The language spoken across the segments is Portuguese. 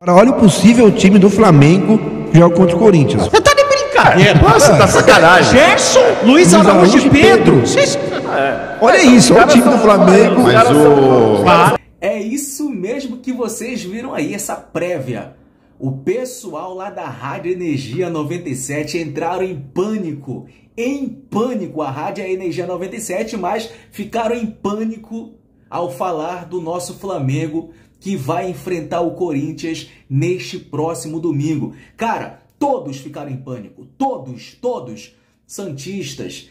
Agora, olha o possível time do Flamengo que joga contra o Corinthians. Você tá de brincadeira. Nossa, tá sacanagem. Gerson, Luiz Araújo e Pedro. Olha isso, olha o time do Flamengo. Mas o... É isso mesmo que vocês viram aí, essa prévia. O pessoal lá da Rádio Energia 97 entraram em pânico. Em pânico, a Rádio Energia 97, mas ficaram em pânico ao falar do nosso Flamengo que vai enfrentar o Corinthians neste próximo domingo. Cara, todos ficaram em pânico. Todos. Santistas,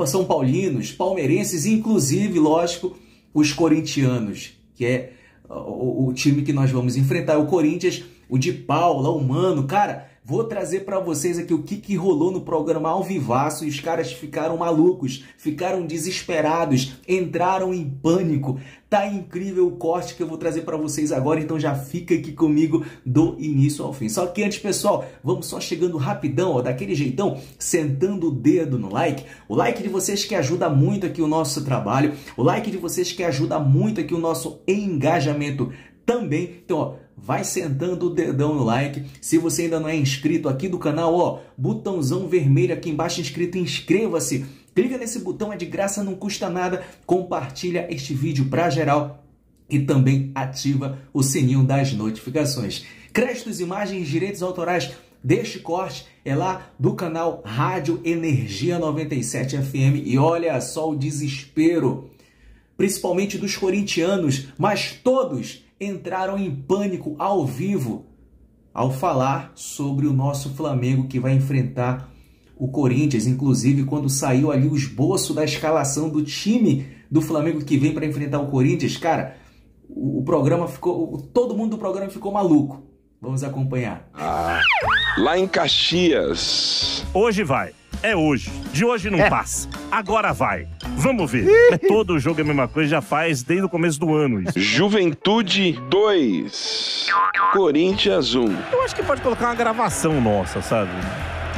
São Paulinos, palmeirenses, inclusive, lógico, os corintianos, que é o time que nós vamos enfrentar, o Corinthians, o de Paula, o Mano. Cara, vou trazer para vocês aqui o que rolou no programa ao vivaço e os caras ficaram malucos, ficaram desesperados, entraram em pânico. Tá incrível o corte que eu vou trazer para vocês agora, então já fica aqui comigo do início ao fim. Só que antes, pessoal, vamos só chegando rapidão, ó, daquele jeitão, sentando o dedo no like. O like de vocês que ajuda muito aqui o nosso trabalho, o like de vocês que ajuda muito aqui o nosso engajamento também. Então, ó, vai sentando o dedão no like. Se você ainda não é inscrito aqui do canal, ó, botãozão vermelho aqui embaixo inscrito, inscreva-se. Clica nesse botão, é de graça, não custa nada. Compartilha este vídeo para geral e também ativa o sininho das notificações. Créditos, imagens, direitos autorais deste corte é lá do canal Rádio Energia 97 FM. E olha só o desespero, principalmente dos corintianos, mas todos entraram em pânico ao vivo ao falar sobre o nosso Flamengo que vai enfrentar o Corinthians. Inclusive, quando saiu ali o esboço da escalação do time do Flamengo que vem para enfrentar o Corinthians, cara, o programa ficou, todo mundo do programa ficou maluco. Vamos acompanhar. Lá em Caxias. Hoje vai. É hoje. De hoje não passa. Agora vai. Vamos ver. Todo jogo é a mesma coisa, já faz desde o começo do ano isso. Juventude 2. Corinthians 1. Eu acho que pode colocar uma gravação nossa, sabe?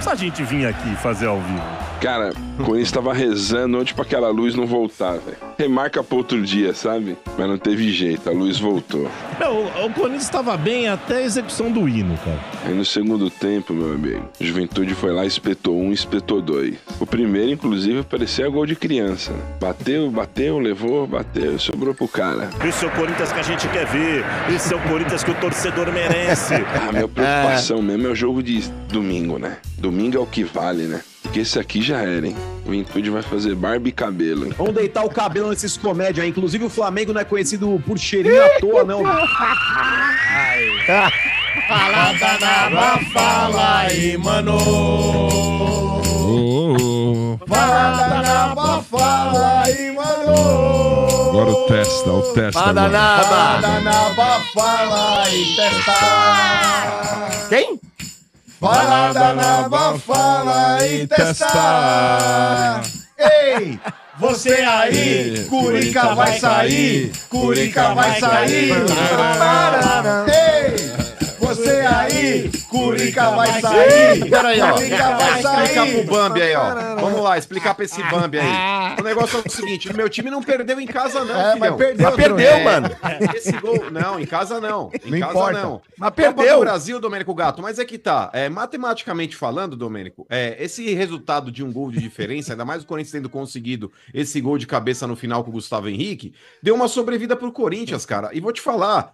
Só a gente vir aqui fazer ao vivo. Cara, o Corinthians tava rezando ontem pra aquela luz não voltar, velho. Remarca pra outro dia, sabe? Mas não teve jeito, a luz voltou. Não, o Corinthians tava bem até a execução do hino, cara. Aí no segundo tempo, meu amigo, a Juventude foi lá, espetou um, espetou dois. O primeiro, inclusive, parecia gol de criança. Bateu, levou, bateu, sobrou pro cara. Esse é o Corinthians que a gente quer ver. Esse é o Corinthians que o torcedor merece. A minha preocupação mesmo é o jogo de domingo, né? Domingo é o que vale, né? Porque esse aqui já era, hein? O Juventude vai fazer barba e cabelo, hein? Vamos deitar o cabelo nesses comédias aí. Inclusive o Flamengo não é conhecido por cheirinho à toa, não. Falada na fala aí, mano. Falada na fala aí, mano. Agora o testa agora. Falada na fala aí, testa. Quem? Falada na fala e testar. Ei, você aí, Curica vai sair, Curica vai sair. Ei, você aí, Curica vai sair. Peraí, ó. Curica vai Explicar sair. pro Bambi aí, ó. Vamos lá, explicar pra esse Bambi aí. O negócio é o seguinte, meu time não perdeu em casa não, filhão. Mas perdeu, mano. Esse gol, não, em casa não. Em casa importa. não. Mas Copa perdeu. do Brasil, Domênico Gato, mas é que tá. Matematicamente falando, Domênico, esse resultado de um gol de diferença, ainda mais o Corinthians tendo conseguido esse gol de cabeça no final com o Gustavo Henrique, deu uma sobrevida pro Corinthians, cara. E vou te falar,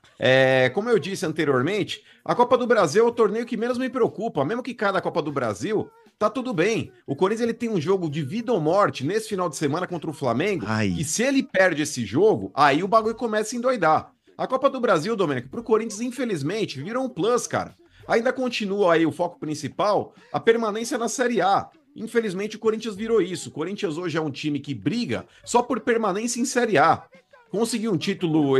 como eu disse anteriormente, a Copa do Brasil é o torneio que menos me preocupa. Mesmo que caia da Copa do Brasil, tá tudo bem. O Corinthians ele tem um jogo de vida ou morte nesse final de semana contra o Flamengo. E se ele perde esse jogo, aí o bagulho começa a endoidar. A Copa do Brasil, Domênico, pro Corinthians, infelizmente, virou um plus, cara. Ainda continua aí o foco principal, a permanência na Série A. Infelizmente, o Corinthians virou isso. O Corinthians hoje é um time que briga só por permanência em Série A. Conseguir um título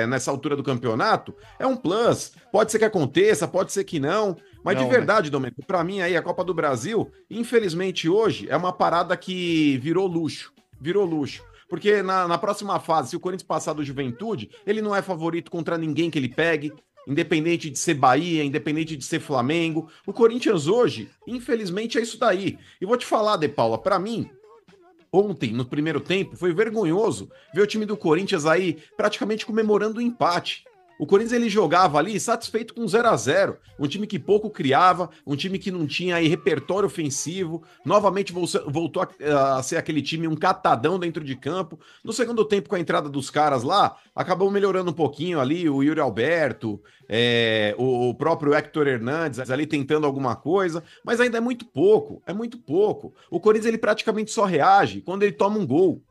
nessa altura do campeonato é um plus. Pode ser que aconteça, pode ser que não. Mas de verdade, Domênico, pra mim aí a Copa do Brasil, infelizmente hoje, é uma parada que virou luxo. Virou luxo. Porque na próxima fase, se o Corinthians passar do Juventude, ele não é favorito contra ninguém que ele pegue. Independente de ser Bahia, independente de ser Flamengo. O Corinthians hoje, infelizmente, é isso daí. E vou te falar, De Paula, pra mim, ontem, no primeiro tempo, foi vergonhoso ver o time do Corinthians aí praticamente comemorando o empate. O Corinthians ele jogava ali satisfeito com 0-0, um time que pouco criava, um time que não tinha aí repertório ofensivo, novamente voltou a ser aquele time um catadão dentro de campo. No segundo tempo, com a entrada dos caras lá, acabou melhorando um pouquinho ali, o Yuri Alberto, o próprio Hector Hernandes ali tentando alguma coisa, mas ainda é muito pouco, é muito pouco. O Corinthians ele praticamente só reage quando ele toma um gol.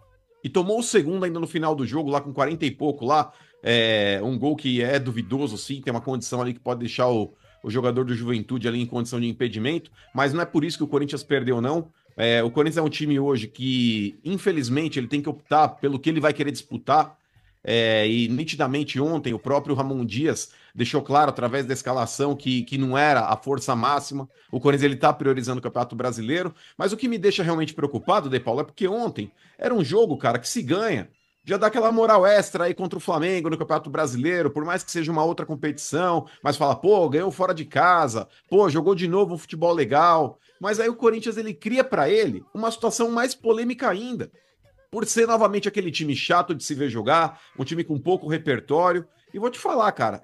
E tomou o segundo ainda no final do jogo, lá com 40 e pouco lá, um gol que é duvidoso, sim, tem uma condição ali que pode deixar o jogador do Juventude ali em condição de impedimento, mas não é por isso que o Corinthians perdeu, não. O Corinthians é um time hoje que, infelizmente, ele tem que optar pelo que ele vai querer disputar, e nitidamente ontem o próprio Ramon Dias deixou claro através da escalação que não era a força máxima. O Corinthians ele tá priorizando o Campeonato Brasileiro, mas o que me deixa realmente preocupado, De Paulo, é porque ontem era um jogo, cara, que se ganha, já dá aquela moral extra aí contra o Flamengo no Campeonato Brasileiro, por mais que seja uma outra competição, mas fala, pô, ganhou fora de casa, pô, jogou de novo um futebol legal, mas aí o Corinthians ele cria para ele uma situação mais polêmica ainda, por ser novamente aquele time chato de se ver jogar, um time com pouco repertório. E vou te falar, cara,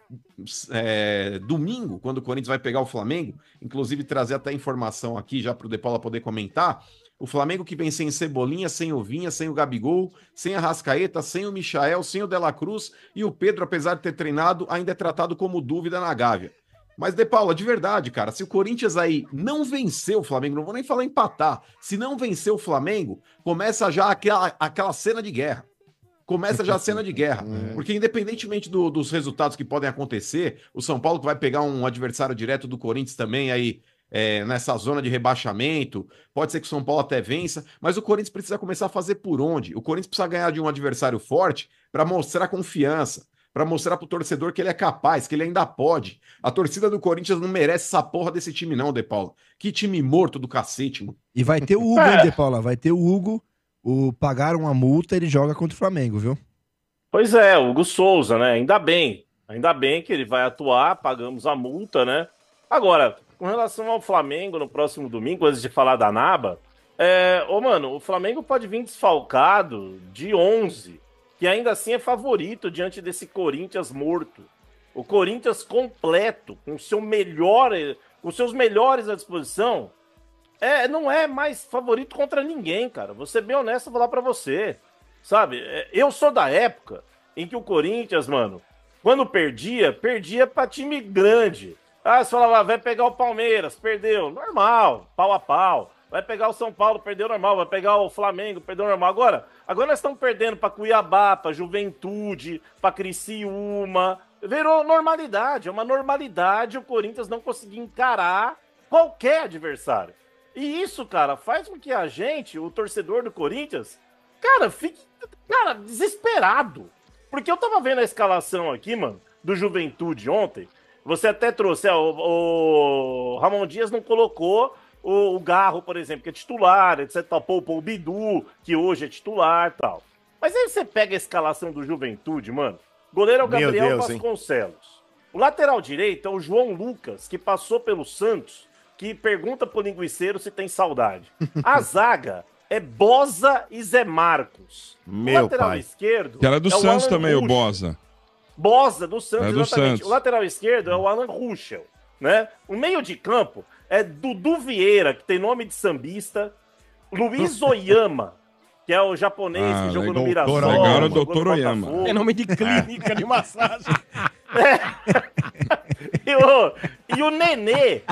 domingo, quando o Corinthians vai pegar o Flamengo, inclusive trazer até informação aqui já para o De Paula poder comentar, o Flamengo que vem sem Cebolinha, sem o Vinha, sem o Gabigol, sem a Arrascaeta, sem o Michael, sem o De La Cruz, e o Pedro, apesar de ter treinado, ainda é tratado como dúvida na Gávea. Mas, De Paula, de verdade, cara, se o Corinthians aí não vencer o Flamengo, não vou nem falar empatar, se não vencer o Flamengo, começa já aquela cena de guerra. Começa já a cena de guerra. Porque independentemente dos resultados que podem acontecer, o São Paulo que vai pegar um adversário direto do Corinthians também aí, nessa zona de rebaixamento, pode ser que o São Paulo até vença, mas o Corinthians precisa começar a fazer por onde? O Corinthians precisa ganhar de um adversário forte para mostrar confiança, para mostrar pro torcedor que ele é capaz, que ele ainda pode. A torcida do Corinthians não merece essa porra desse time não, De Paula. Que time morto do cacete, mano. E vai ter o Hugo, hein, De Paula? Vai ter o Hugo, pagaram uma multa, ele joga contra o Flamengo, viu? Pois é, o Hugo Souza, né? Ainda bem que ele vai atuar, pagamos a multa, né? Agora, com relação ao Flamengo no próximo domingo, antes de falar da Naba, mano, o Flamengo pode vir desfalcado de 11, que ainda assim é favorito diante desse Corinthians morto. O Corinthians completo, com seus melhores à disposição, não é mais favorito contra ninguém, cara. Vou ser bem honesto, vou falar pra você, sabe? Eu sou da época em que o Corinthians, mano, quando perdia pra time grande. Ah, você falava, vai pegar o Palmeiras, perdeu, normal, pau a pau. Vai pegar o São Paulo, perdeu normal. Vai pegar o Flamengo, perdeu normal. Agora nós estamos perdendo para Cuiabá, para Juventude, para Criciúma. Virou normalidade. É uma normalidade o Corinthians não conseguir encarar qualquer adversário. E isso, cara, faz com que a gente, o torcedor do Corinthians, cara, fique desesperado. Porque eu tava vendo a escalação aqui, mano, do Juventude ontem. Você até trouxe, o Ramon Dias não colocou o Garro, por exemplo, que é titular, etc. Poupou o Bidu, que hoje é titular e tal. Mas aí você pega a escalação do Juventude, mano. Goleiro é o Gabriel Vasconcelos. O lateral direito é o João Lucas, que passou pelo Santos, que pergunta pro linguiceiro se tem saudade. A zaga é Boza e Zé Marcos. O lateral esquerdo que era do Santos também, Ruschel. o Boza. Boza, do Santos, do exatamente. Santos. O lateral esquerdo é o Alan Ruschel, né? O meio de campo é Dudu Vieira, que tem nome de sambista, Luiz Oyama, que é o japonês que jogou no Mirassol. Legal, o Dr. Oyama. É nome de clínica de massagem. E o Nenê,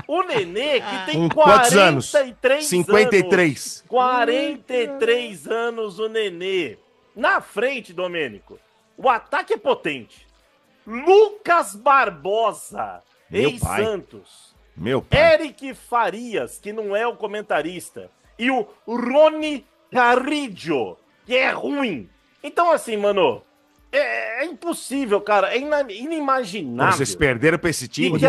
que tem Quantos anos? 43 53. 43 anos o Nenê. Na frente, Domênico, o ataque é potente. Lucas Barbosa, ex-Santos. Meu pai. Eric Farias, que não é o comentarista. E o Rony Carrillo, que é ruim. Então, assim, mano, é impossível, cara. É inimaginável. Vocês perderam pra esse time? Que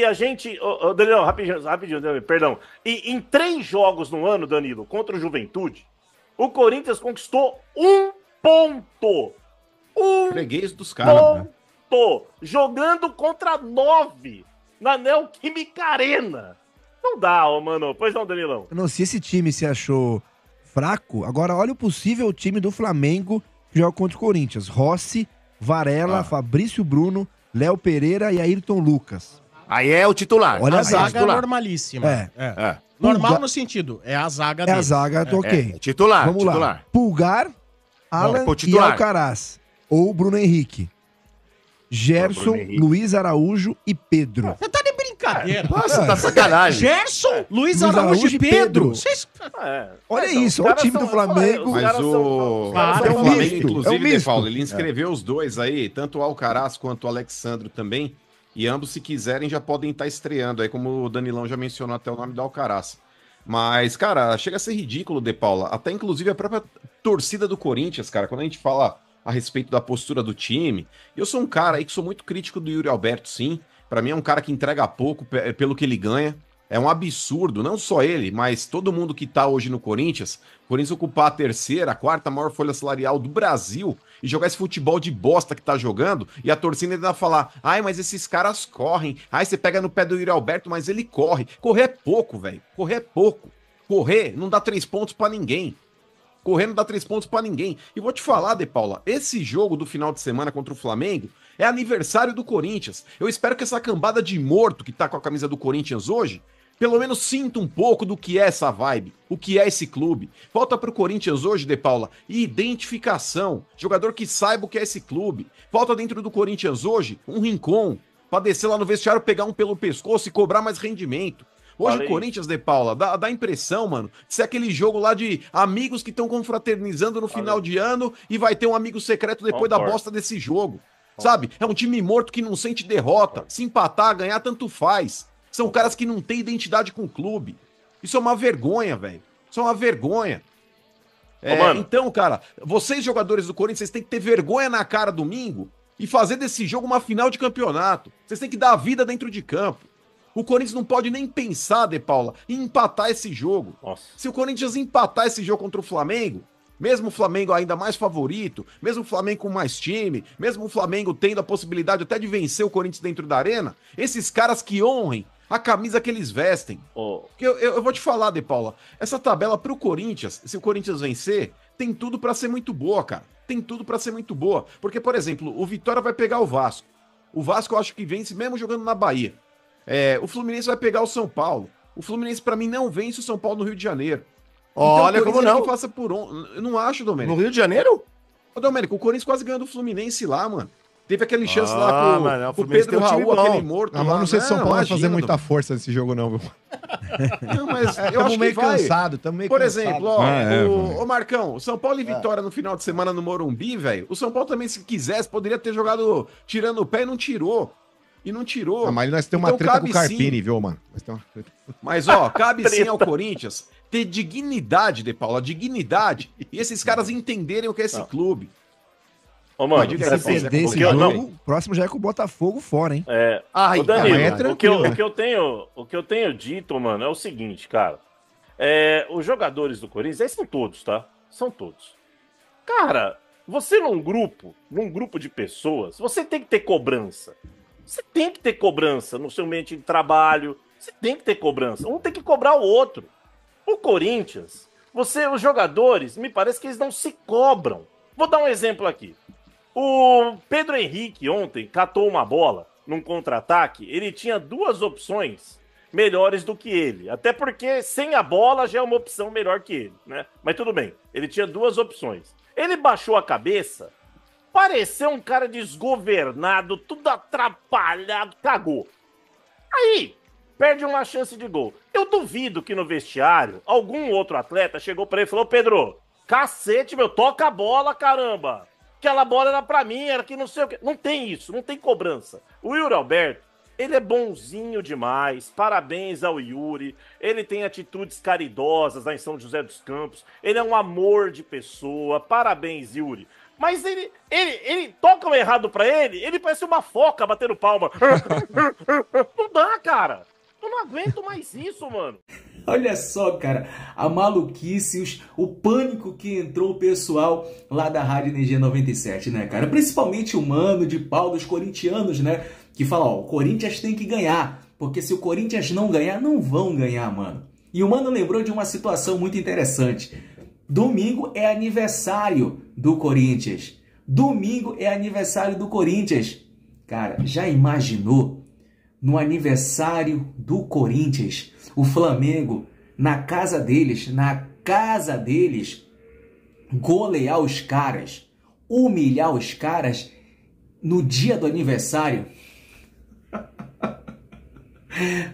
a gente... Danilo, rapidinho, Danilo, perdão. E em 3 jogos no ano, Danilo, contra o Juventude, o Corinthians conquistou 1 ponto. Freguês dos caras, né? Jogando contra 9 na Neoquímica Arena. Não dá, mano. Pois não, Danilão. Eu não sei se esse time se achou fraco. Agora, olha o possível time do Flamengo que joga contra o Corinthians. Rossi, Varela, Fabrício Bruno, Léo Pereira e Ayrton Lucas. Aí é o titular. Olha A zaga é titular. normalíssima. É. Normal no sentido, é a zaga É dele. a zaga, ok. Titular, Vamos lá. titular. Pulgar, Alan pô, e titular. Alcaraz. Ou Bruno Henrique. Gerson, Bruno Henrique. Luiz Araújo e Pedro. Você tá de brincadeira. Nossa, tá sacanagem. Gerson, Luiz Araújo e Pedro. Vocês... Olha Então, isso, os olha o caras time do são- Flamengo. os Mas caras são- o, os caras Claro, são o Flamengo, misto, inclusive, é um misto. De Paulo, ele inscreveu os dois aí, tanto o Alcaraz quanto o Alexandro também. E ambos, se quiserem, já podem estar estreando aí, como o Danilão já mencionou até o nome do Alcaraz. Mas, cara, chega a ser ridículo, De Paula. Até, inclusive, a própria torcida do Corinthians, cara, quando a gente fala a respeito da postura do time, eu sou um cara aí que sou muito crítico do Yuri Alberto, sim. Pra mim é um cara que entrega pouco pelo que ele ganha. É um absurdo, não só ele, mas todo mundo que tá hoje no Corinthians. O Corinthians ocupar a terceira, a quarta maior folha salarial do Brasil e jogar esse futebol de bosta que tá jogando e a torcida ainda falar, ai, mas esses caras correm. Ai, você pega no pé do Yuri Alberto, mas ele corre. Correr é pouco, velho. Correr é pouco. Correr não dá 3 pontos pra ninguém. Correr não dá 3 pontos pra ninguém. E vou te falar, De Paula, esse jogo do final de semana contra o Flamengo é aniversário do Corinthians. Eu espero que essa cambada de morto que tá com a camisa do Corinthians hoje, pelo menos sinta um pouco do que é essa vibe, o que é esse clube. Falta pro Corinthians hoje, De Paula, identificação. Jogador que saiba o que é esse clube. Falta dentro do Corinthians hoje um rincon pra descer lá no vestiário, pegar um pelo pescoço e cobrar mais rendimento. Hoje Falei. o Corinthians, De Paula, dá a impressão, mano, de ser aquele jogo lá de amigos que estão confraternizando no final de ano e vai ter um amigo secreto depois da Concordo. bosta desse jogo. Sabe? É um time morto que não sente derrota. Se empatar, ganhar, tanto faz. São caras que não têm identidade com o clube. Isso é uma vergonha, velho. Isso é uma vergonha. mano. Então, cara, vocês jogadores do Corinthians, vocês têm que ter vergonha na cara domingo e fazer desse jogo uma final de campeonato. Vocês têm que dar a vida dentro de campo. O Corinthians não pode nem pensar, De Paula, em empatar esse jogo. Nossa. Se o Corinthians empatar esse jogo contra o Flamengo, mesmo o Flamengo ainda mais favorito, mesmo o Flamengo com mais time, mesmo o Flamengo tendo a possibilidade até de vencer o Corinthians dentro da arena, esses caras que honrem a camisa que eles vestem. Ô, Porque eu vou te falar, De Paula, essa tabela pro Corinthians, se o Corinthians vencer, tem tudo pra ser muito boa, cara. Tem tudo pra ser muito boa. Porque, por exemplo, o Vitória vai pegar o Vasco. O Vasco eu acho que vence mesmo jogando na Bahia. O Fluminense vai pegar o São Paulo. O Fluminense, pra mim, não vence o São Paulo no Rio de Janeiro. Olha o como Corinthians não. que faça por Eu não acho, No Domênico. Rio de Janeiro? Ô, Domênico, o Corinthians quase ganhou do Fluminense lá, mano. Teve aquele chance Ah, lá mano, o com o Fluminense Pedro tem um time Raul, bom. aquele morto. Ah, mas não sei se São Paulo vai fazer imagina, muita força nesse jogo, não, viu? Não, mas eu Tamo acho meio que vai. cansado, tamo meio Por cansado. exemplo, ó, vamos. ô Marcão, São Paulo e Vitória no final de semana no Morumbi, velho. O São Paulo também, se quisesse, poderia ter jogado tirando o pé e não tirou. E não tirou. Ah, mas nós temos uma Então treta com o cabe Carpini, sim. viu, mano? Nós temos uma treta. Mas, ó, cabe sim ao Corinthians ter dignidade, De Paula, dignidade. E esses caras entenderem o que é esse clube. Ô, mano, Pode Se Sim, perder sim, esse porque eu jogo, não- o próximo já é com o Botafogo fora, hein? Ai, Ô, Danilo, mas é o, que tranquilo, eu, né? o que eu tenho dito, mano, é o seguinte, cara. Os jogadores do Corinthians, esses são todos, tá? São todos. Cara, você num grupo de pessoas, você tem que ter cobrança. Você tem que ter cobrança no seu ambiente de trabalho. Você tem que ter cobrança. Um tem que cobrar o outro. O Corinthians, os jogadores, me parece que eles não se cobram. Vou dar um exemplo aqui. O Pedro Henrique ontem catou uma bola num contra-ataque. Ele tinha 2 opções melhores do que ele. Até porque sem a bola já é uma opção melhor que ele, né? Mas tudo bem. Ele tinha 2 opções. Ele baixou a cabeça, pareceu um cara desgovernado, tudo atrapalhado, cagou. Aí, perde uma chance de gol. Eu duvido que no vestiário, algum outro atleta chegou pra ele e falou: Pedro, cacete, meu, toca a bola, caramba. Aquela bola era pra mim, era que não sei o que. Não tem isso, não tem cobrança. O Yuri Alberto, ele é bonzinho demais. Parabéns ao Yuri. Ele tem atitudes caridosas lá em São José dos Campos. Ele é um amor de pessoa. Parabéns, Yuri. Mas ele tocam errado pra ele parece uma foca batendo palma. Não dá, cara. Eu não aguento mais isso, mano. Olha só, cara, a maluquice, o pânico que entrou o pessoal lá da Rádio Energia 97, né, cara? Principalmente o mano de pau dos corintianos, né? Que fala, ó, o Corinthians tem que ganhar, porque se o Corinthians não ganhar, não vão ganhar, mano. E o mano lembrou de uma situação muito interessante. Domingo é aniversário do Corinthians. Domingo é aniversário do Corinthians. Cara, já imaginou no aniversário do Corinthians, o Flamengo, na casa deles, golear os caras, humilhar os caras no dia do aniversário?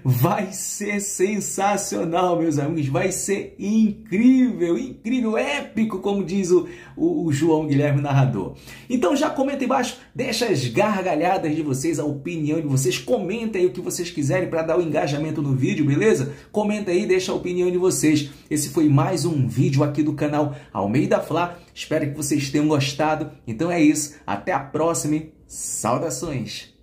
Vai ser sensacional, meus amigos. Vai ser incrível, incrível, épico, como diz o João Guilherme, narrador. Então já comenta aí embaixo, deixa as gargalhadas de vocês, a opinião de vocês. Comenta aí o que vocês quiserem para dar o engajamento no vídeo, beleza? Comenta aí, deixa a opinião de vocês. Esse foi mais um vídeo aqui do canal Almeida Fla. Espero que vocês tenham gostado. Então é isso, até a próxima e saudações!